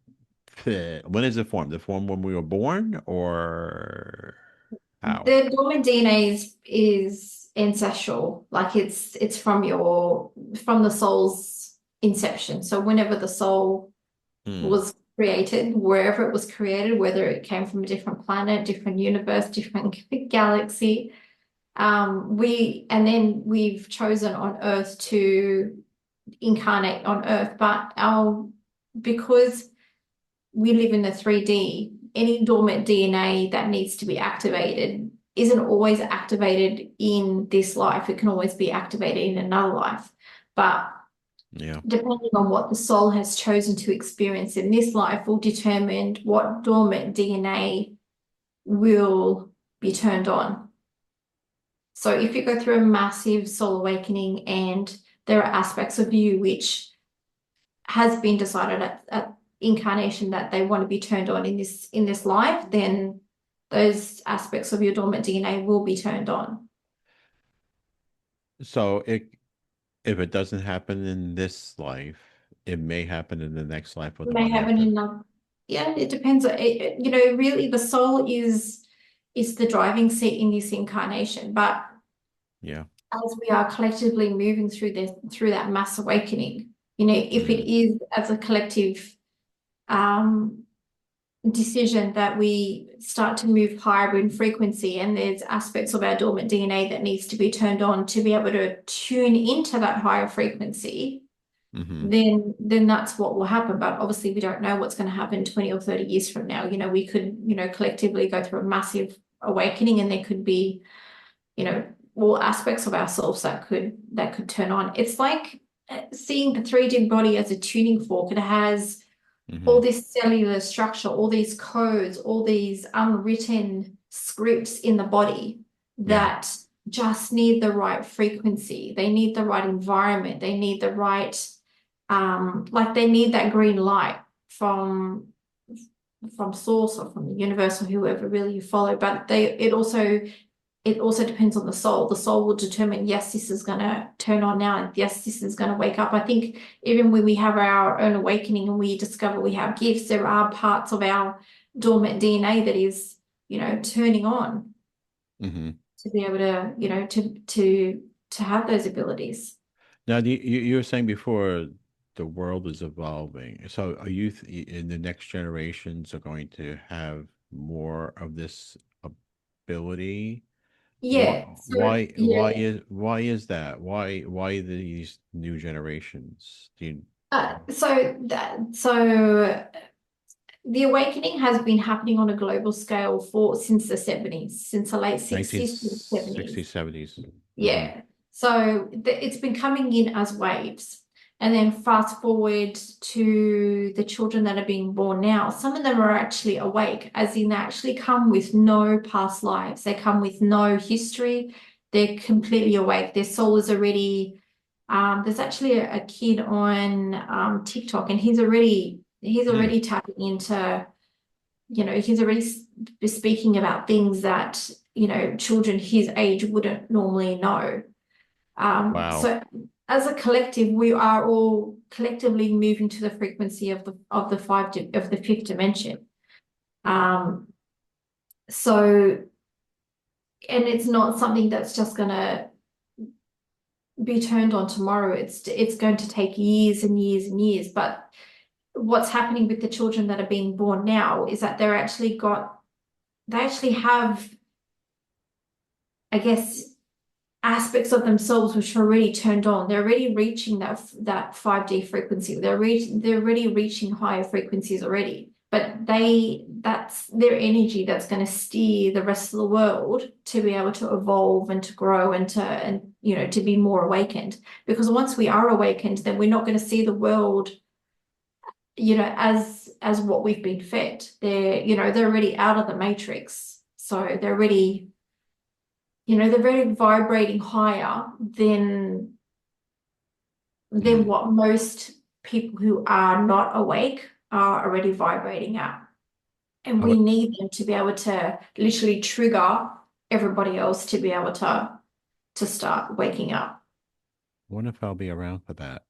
it formed? The form when we were born, or how? The dormant DNA is ancestral, like it's from the soul's inception. So whenever the soul Hmm. was created, wherever it was created, whether it came from a different planet, different universe, different galaxy, we've chosen on Earth to incarnate on Earth, but our because we live in the 3D, any dormant DNA that needs to be activated isn't always activated in this life. It can always be activated in another life. But Yeah. depending on what the soul has chosen to experience in this life will determine what dormant DNA will be turned on. So if you go through a massive soul awakening and there are aspects of you which has been decided at incarnation that they want to be turned on in this life, then those aspects of your dormant DNA will be turned on. So if it doesn't happen in this life, it may happen in the next life or It the may one happen after. in yeah, it depends. Really the soul is the driving seat in this incarnation, but Yeah. as we are collectively moving through that mass awakening, if Mm, it is as a collective um decision that we start to move higher in frequency and there's aspects of our dormant DNA that needs to be turned on to be able to tune into that higher frequency, hmm then that's what will happen. But obviously we don't know what's going to happen 20 or 30 years from now. We could, collectively go through a massive awakening and there could be, all aspects of ourselves that could turn on. It's like seeing the 3D body as a tuning fork. It has hmm all this cellular structure, all these codes, all these unwritten scripts in the body Yeah. that just need the right frequency. They need the right environment. They need the right, like they need that green light from source or from the universe or whoever really you follow. But it also depends on the soul. The soul will determine, yes, this is going to turn on now. And yes, this is going to wake up. I think even when we have our own awakening and we discover we have gifts, there are parts of our dormant DNA that is, turning on hmm to be able to, to have those abilities. Now, you were saying before the world is evolving. So are you in the next generations are going to have more of this ability? Why, Yeah. So why, why yeah. is, why is that? Why these new generations? Do you, So the awakening has been happening on a global scale for since the 70s, since the late 60s to the 70s. 1960s, 70s? Hmm. Yeah. So it's been coming in as waves. And then fast forward to the children that are being born now. Some of them are actually awake, as in they actually come with no past lives. They come with no history. They're completely awake. Their soul is already, there's actually a kid on TikTok, and he's Hmm. already tapping into, he's already speaking about things that, children his age wouldn't normally know. Wow. So as a collective, we are all collectively moving to the frequency of the fifth dimension. Um, so and it's not something that's just gonna be turned on tomorrow. It's going to take years and years and years. But what's happening with the children that are being born now is that they actually have, I guess, aspects of themselves which are already turned on. They're already reaching that 5D frequency. They're already reaching higher frequencies already. But that's their energy that's going to steer the rest of the world to be able to evolve and to grow and to be more awakened. Because once we are awakened, then we're not going to see the world, as what we've been fed. They're already out of the matrix. So they're very vibrating higher than Hmm. what most people who are not awake are already vibrating at. And I we would need them to be able to literally trigger everybody else to be able to start waking up. wonder if I'll be around for that.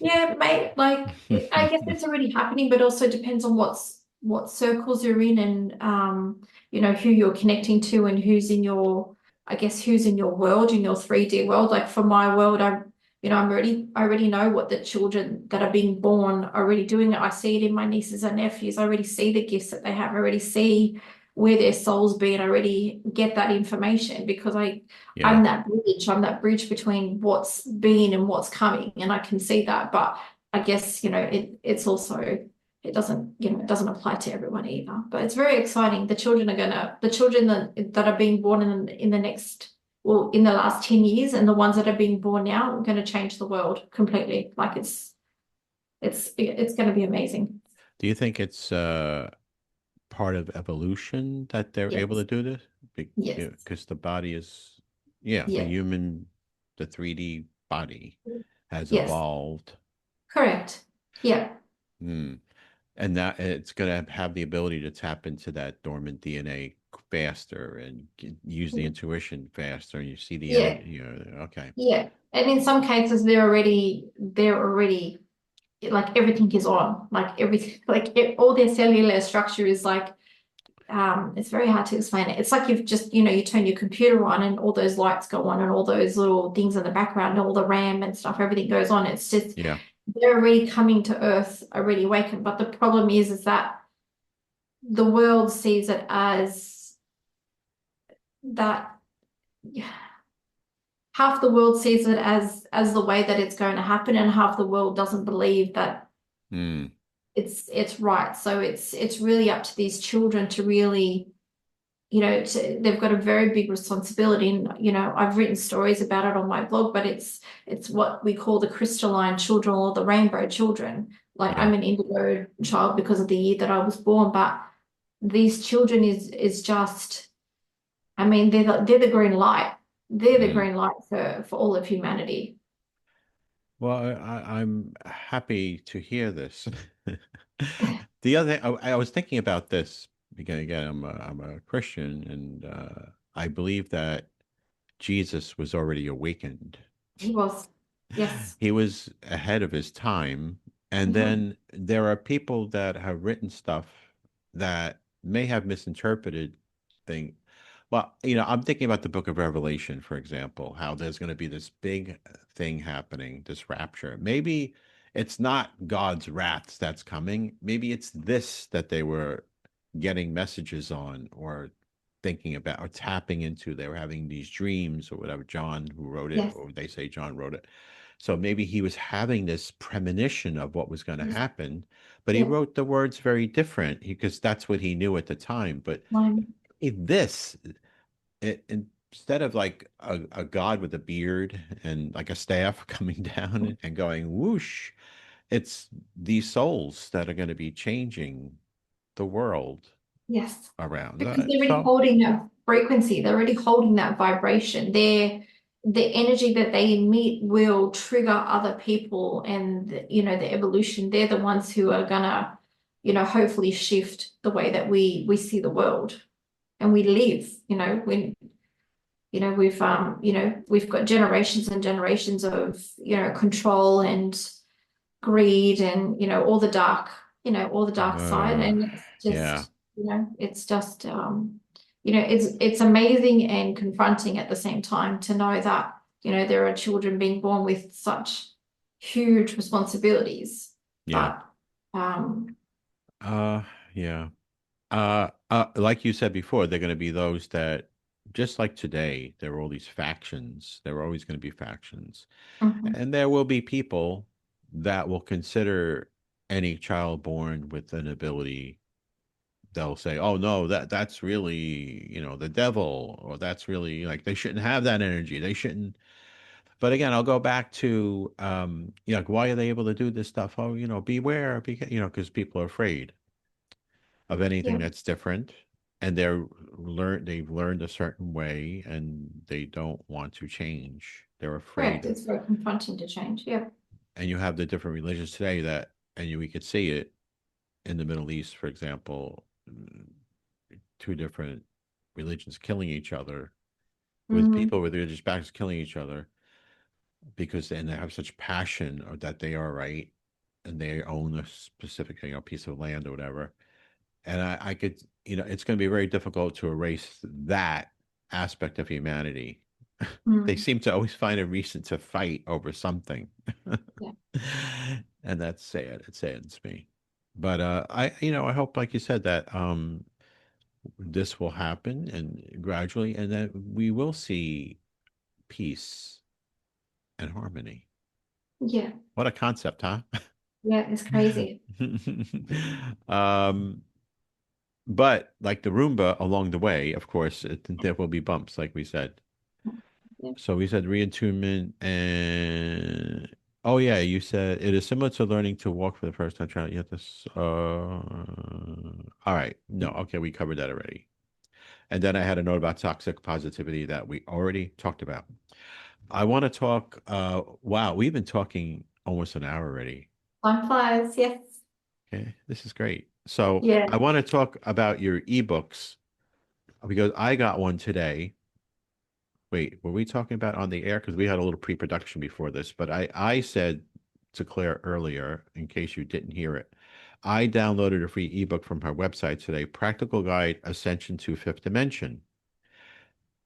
Yeah, mate, like I guess it's already happening, but also depends on what circles you're in and who you're connecting to and who's in your world, in your 3D world. Like for my world, I already know what the children that are being born are already doing. I see it in my nieces and nephews. I already see the gifts that they have. I already see where their souls be, and I already get that information because Yeah. I'm that bridge. I'm that bridge between what's been and what's coming, and I can see that. But I guess it's also it doesn't apply to everyone either. But it's very exciting. The children that are being born in the next in the last 10 years and the ones that are being born now are going to change the world completely. Like it's going to be amazing. Do you think it's part of evolution that they're able to Yes, do this? yes, Because the body is, yeah, yeah, the 3D body has yes, evolved. correct. Yeah. Hmm. And that it's going to have the ability to tap into that dormant DNA faster and use the intuition faster, and you see the Yeah. energy. Okay. Yeah. And in some cases they're already like everything is on. Like everything all their cellular structure is like it's very hard to explain it. It's like you've just, you turn your computer on and all those lights go on and all those little things in the background and all the RAM and stuff, everything goes on. It's just Yeah. they're already coming to Earth, already awakened. But the problem is that the world sees it as that half the world sees it as the way that it's going to happen, and half the world doesn't believe that Hmm. it's right. So it's really up to these children to really, they've got a very big responsibility. And I've written stories about it on my blog, but it's what we call the crystalline children or the rainbow children. Like Yeah. I'm an indigo child because of the year that I was born, but these children is just, I mean, they're the green light. They're the Hmm. green light for all of humanity. Well, I'm happy to hear this. The other thing, I was thinking about this because again, I'm a Christian, and I believe that Jesus was already awakened. He was, yes. He was ahead of his time. And Mhm. then there are people that have written stuff that may have misinterpreted things. Well, I'm thinking about the book of Revelation, for example, how there's going to be this big thing happening, this rapture. Maybe it's not God's wrath that's coming. Maybe it's this that they were getting messages on or thinking about or tapping into. They were having these dreams or whatever. John, who wrote it, Yes. or they say John wrote it. So maybe he was having this premonition of what was going to Yes. happen, but he Yeah. wrote the words very different because that's what he knew at the time. But Mine. this, instead of like a god with a beard and like a staff coming down and going whoosh, it's these souls that are going to be changing the world Yes. around. Because they're already So holding that frequency, they're already holding that vibration. The energy that they emit will trigger other people and the evolution. They're the ones who are gonna, hopefully shift the way that we see the world and we live. When we've got generations and generations of control and greed and all the dark side, uh, and it's yeah, just it's just it's amazing and confronting at the same time to know that there are children being born with such huge responsibilities, yeah, but um uh yeah. Like you said before, they're going to be those that, just like today, there are all these factions. There are always going to be factions. mhm, And there will be people that will consider any child born with an ability. They'll say, "Oh no, that's really, the devil, or that's really like they shouldn't have that energy. They shouldn't." But again, I'll go back to, like, why are they able to do this stuff? Oh, beware, because because people are afraid of anything yeah, that's different, and they've learned a certain way, and they don't want to change. They're correct, afraid. it's very confronting to change. Yeah. And you have the different religions today that, and we could see it in the Middle East, for example, two different religions killing each other, with Hmm. people with religious backgrounds killing each other because they have such passion or that they are right and they own a specific piece of land or whatever. And I could, it's going to be very difficult to erase that aspect of humanity. They Mm. seem to always find a reason to fight over something. Yeah. And that's sad. It saddens me. But I hope, like you said, that this will happen and gradually, and that we will see peace and harmony. Yeah. What a concept, huh? Yeah, it's crazy. um, but like the Roomba along the way, of course, there will be bumps, like we said. Yeah. So we said reattunement and oh yeah, you said it is similar to learning to walk for the first time. Trying, you have this. All right, no, okay, we covered that already. And then I had a note about toxic positivity that we already talked about. I want to talk. Wow, we've been talking almost an hour already. Time flies. Yes. Okay, this is great. So Yeah. I want to talk about your ebooks because I got one today. Wait, were we talking about on the air? Because we had a little pre-production before this, but I said to Claire earlier, in case you didn't hear it, I downloaded a free ebook from her website today, Practical Guide Ascension to Fifth Dimension.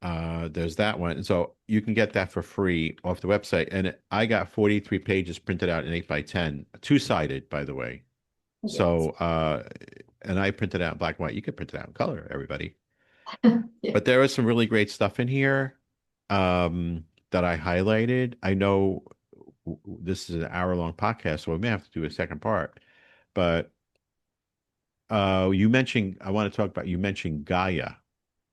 There's that one. And so you can get that for free off the website. And I got 43 pages printed out in 8 by 10, two-sided, by the way. Yes. So, and I printed out in black and white. You could print it out in color, everybody. Yeah. But there was some really great stuff in here that I highlighted. I know this is an hour-long podcast, so we may have to do a second part. But you mentioned, I want to talk about, you mentioned Gaia,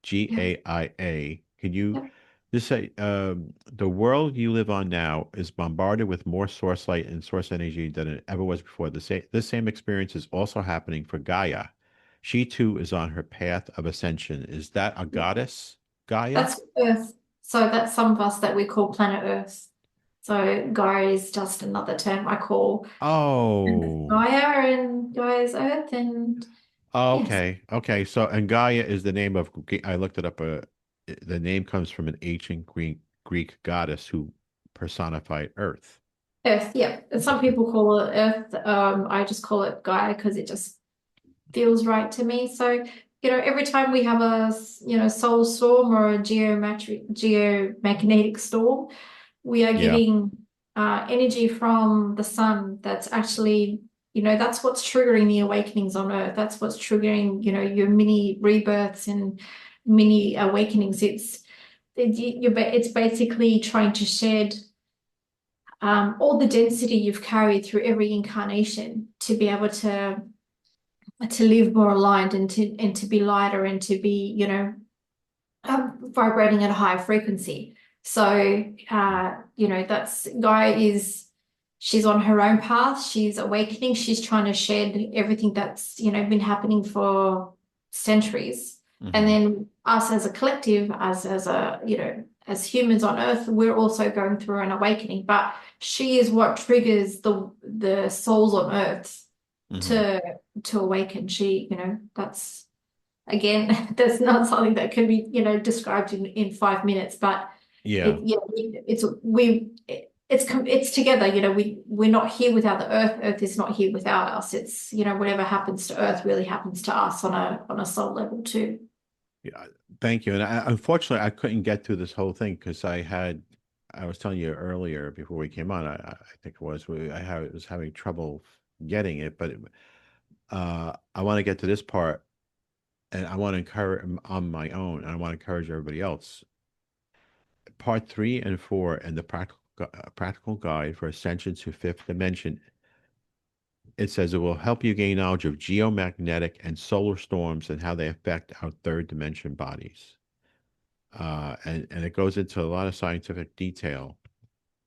Yeah. Gaia. Can you Yeah. just say, the world you live on now is bombarded with more source light and source energy than it ever was before. This same experience is also happening for Gaia. She too is on her path of ascension. Is that a Yeah. goddess, Gaia? That's Earth. So that's some of us that we call planet Earth. So Gaia is just another term I call Oh, Gaia, and Gaia is Earth, and yes, okay. Okay. So, and Gaia is the name of, I looked it up. The name comes from an ancient Greek goddess who personified Earth. Earth. Yeah, and some Okay. people call it Earth. I just call it Gaia because it just feels right to me. So, every time we have a, soul storm or a geomagnetic storm, we are Yeah. getting energy from the sun that's actually, that's what's triggering the awakenings on earth. That's what's triggering, your mini rebirths and mini awakenings. It's basically trying to shed all the density you've carried through every incarnation to be able to live more aligned and to be lighter and to be, vibrating at a higher frequency. So, that's she's on her own path. She's awakening. She's trying to shed everything that's, been happening for centuries. And Hmm. then us as a collective, as humans on Earth, we're also going through an awakening. But she is what triggers the souls on Earth Hmm. to to awaken. That's again, that's not something that can be, described in 5 minutes, but Yeah. it's together. We're not here without the earth. Earth is not here without us. It's, whatever happens to earth really happens to us on a soul level too. Yeah. Thank you. And unfortunately, I couldn't get through this whole thing because I was telling you earlier before we came on, I think it was, was having trouble getting it, but I want to get to this part and I want to encourage on my own, and I want to encourage everybody else. Part 3 and 4 and the practical guide for ascension to fifth dimension. It says it will help you gain knowledge of geomagnetic and solar storms and how they affect our third dimension bodies. And it goes into a lot of scientific detail,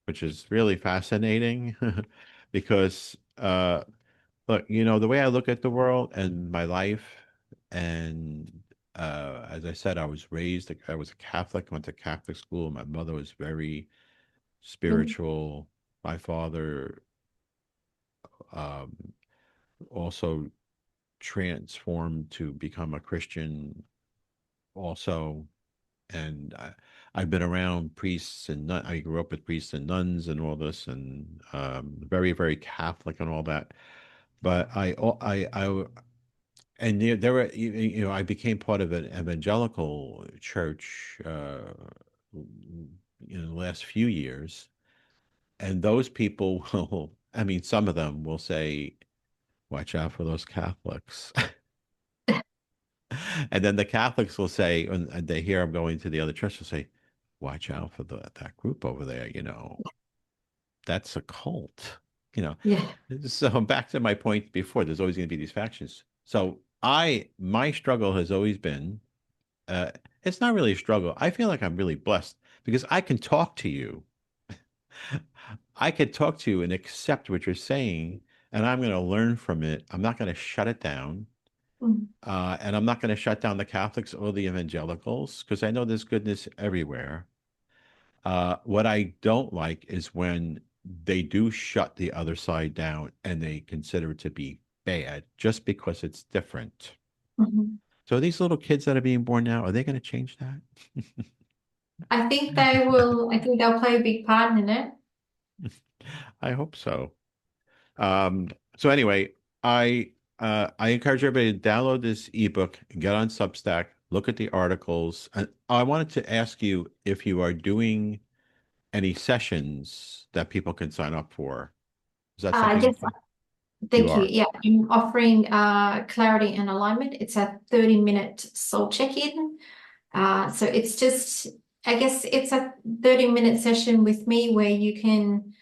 which is really fascinating because look, the way I look at the world and my life, and as I said, I was a Catholic, went to Catholic school. My mother was very Mm, spiritual. My father um, also transformed to become a Christian also. And I've been around priests and I grew up with priests and nuns and all this, and very, very Catholic and all that. But and there were, I became part of an evangelical church in the last few years, and those people will, I mean, some of them will say, "Watch out for those Catholics." And then the Catholics will say, when they hear I'm going to the other church, will say, "Watch out for that group over there. That's a cult." You know. yeah. So back to my point before, there's always going to be these factions. So my struggle has always been, uh, it's not really a struggle. I feel like I'm really blessed because I can talk to you. I could talk to you and accept what you're saying, and I'm going to learn from it. I'm not going to shut it down. Mm, And I'm not going to shut down the Catholics or the evangelicals because I know there's goodness everywhere. What I don't like is when they do shut the other side down and they consider it to be bad just because it's different. mhm. So these little kids that are being born now, are they going to change that? I think they will. I think they'll play a big part in it. I hope so. Um, so anyway, I encourage everybody to download this ebook, get on Substack, look at the articles. And I wanted to ask you if you are doing any sessions that people can sign up for. Is that something Yes, you thank you. are? Yeah, I'm offering clarity and alignment. It's a 30-minute soul check-in. So it's just, I guess it's a 30-minute session with me where you can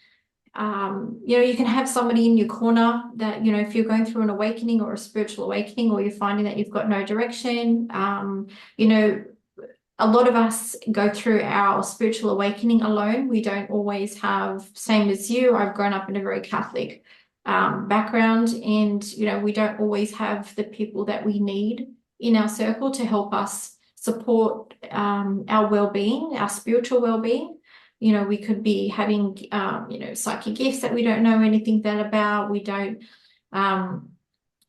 have somebody in your corner that, if you're going through an awakening or a spiritual awakening, or you're finding that you've got no direction, you know, a lot of us go through our spiritual awakening alone. We don't always have, same as you, I've grown up in a very Catholic background, and we don't always have the people that we need in our circle to help us support our well-being, our spiritual well-being. We could be having psychic gifts that we don't know anything that about. We don't um,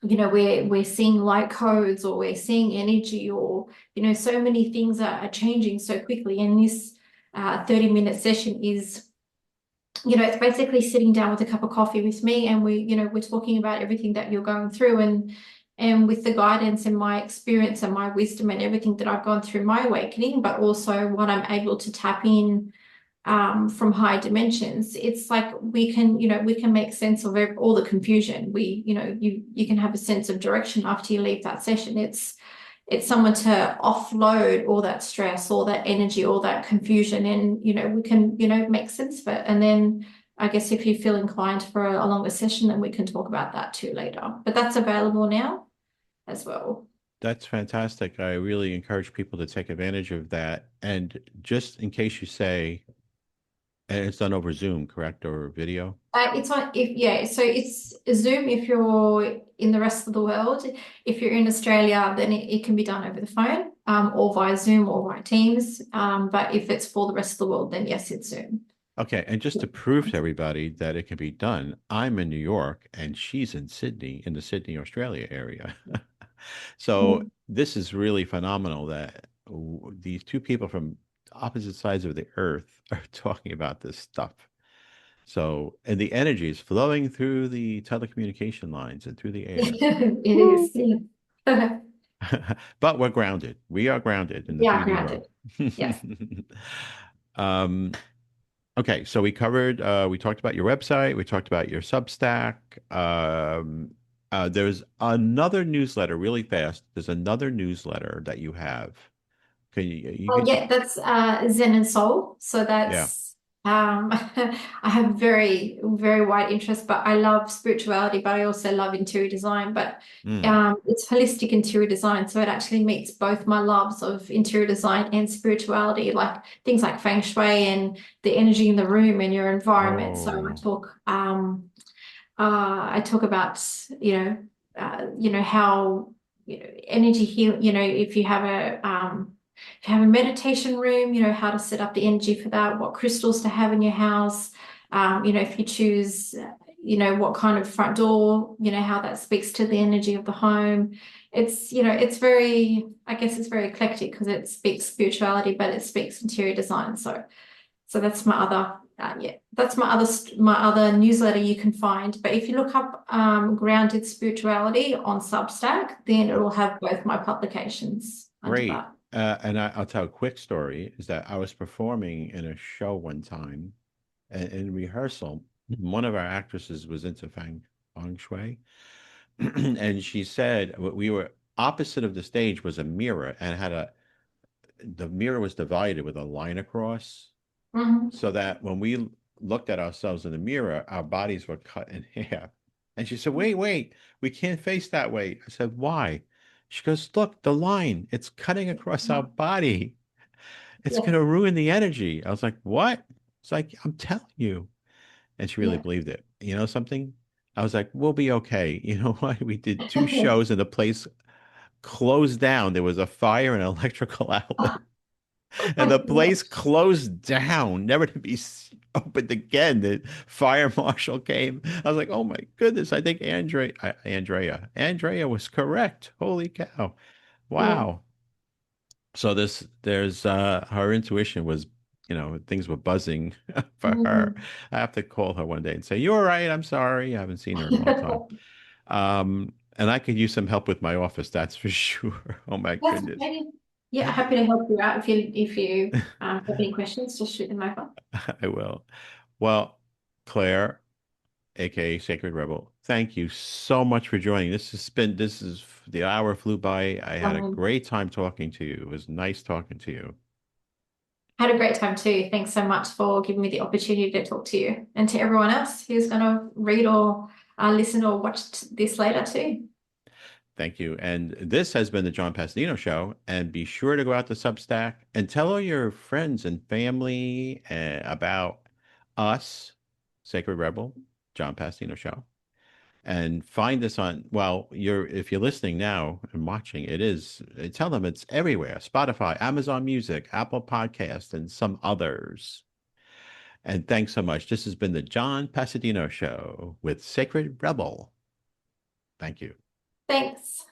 we're seeing light codes, or we're seeing energy, or so many things are changing so quickly, and this 30-minute session is, it's basically sitting down with a cup of coffee with me, and we're talking about everything that you're going through, and with the guidance and my experience and my wisdom and everything that I've gone through my awakening, but also what I'm able to tap in from higher dimensions, it's like we can make sense of all the confusion. You can have a sense of direction after you leave that session. It's someone to offload all that stress, all that energy, all that confusion, and we can make sense of it. And then I guess if you feel inclined for a longer session, then we can talk about that too later. But that's available now as well. That's fantastic. I really encourage people to take advantage of that. And just in case you say, and it's done over Zoom, correct, or video? It's on if yeah, so it's Zoom if you're in the rest of the world. If you're in Australia, then it can be done over the phone, or via Zoom or via Teams. But if it's for the rest of the world, then yes, it's Zoom. Okay, and just to prove to everybody that it can be done, I'm in New York and she's in Sydney, in the Sydney, Australia area. So Mhm. this is really phenomenal that these two people from opposite sides of the earth are talking about this stuff. So, and the energy is flowing through the telecommunication lines and through the air. It Woo. is. Yeah. But we're grounded. We are grounded in the Yeah, 3D world. grounded. Yes. Um, Okay, so we talked about your website, we talked about your Substack. There's another newsletter really fast. There's another newsletter that you have. Can you Oh could, yeah, that's Zen and Soul. So yeah. that's I have very, very wide interest, but I love spirituality, but I also love interior design. But Mm. it's holistic interior design. So it actually meets both my loves of interior design and spirituality, like things like feng shui and the energy in the room and your environment. So Oh, I talk about, how, energy heal, if you have a meditation room, how to set up the energy for that, what crystals to have in your house, if you choose, what kind of front door, how that speaks to the energy of the home. It's very, I guess it's very eclectic because it speaks spirituality, but it speaks interior design. So that's my other, that's my other newsletter you can find. But if you look up Grounded Spirituality on Substack, then it will have both my publications under great. that. And I'll tell a quick story is that I was performing in a show one time and in rehearsal. One of our actresses was into feng shui. And she said we were opposite of the stage was a mirror and had the mirror was divided with a line across Mhm. so that when we looked at ourselves in the mirror, our bodies were cut in half. And she said, wait, wait, we can't face that way. I said, why? She goes, look, the line, it's cutting across our body. It's Yeah, going to ruin the energy. I was like, what? It's like, I'm telling you. And she really yeah. believed it. You know something? I was like, we'll be okay. You know what? We did two shows and the place closed down. There was a fire and electrical outlet. And the Yeah, place closed down, never to be opened again. The fire marshal came. I was like, "Oh my goodness! I think Andrea was correct. Holy cow! yeah. Wow!" So there's her intuition was, things were buzzing for her. Mhm. I have to call her one day and say, "You're all right. I'm sorry. I haven't seen her in a long time." And I could use some help with my office, that's for sure. Oh my That's goodness. okay. Yeah, happy to help you out if you have any questions, just shoot them over. I will. Well, Claire, aka Sacred Rebel, thank you so much for joining. This is the hour flew by. I had a Um, great time talking to you. It was nice talking to you. Had a great time too. Thanks so much for giving me the opportunity to talk to you and to everyone else who's going to read or listen or watch this later too. Thank you. And this has been the John Passadino Show. And be sure to go out to Substack and tell all your friends and family about us, Sacred Rebel, John Passadino Show. And find this on, well, if you're listening now and watching, tell them it's everywhere: Spotify, Amazon Music, Apple Podcast, and some others. And thanks so much. This has been the John Passadino Show with Sacred Rebel. Thank you. Thanks.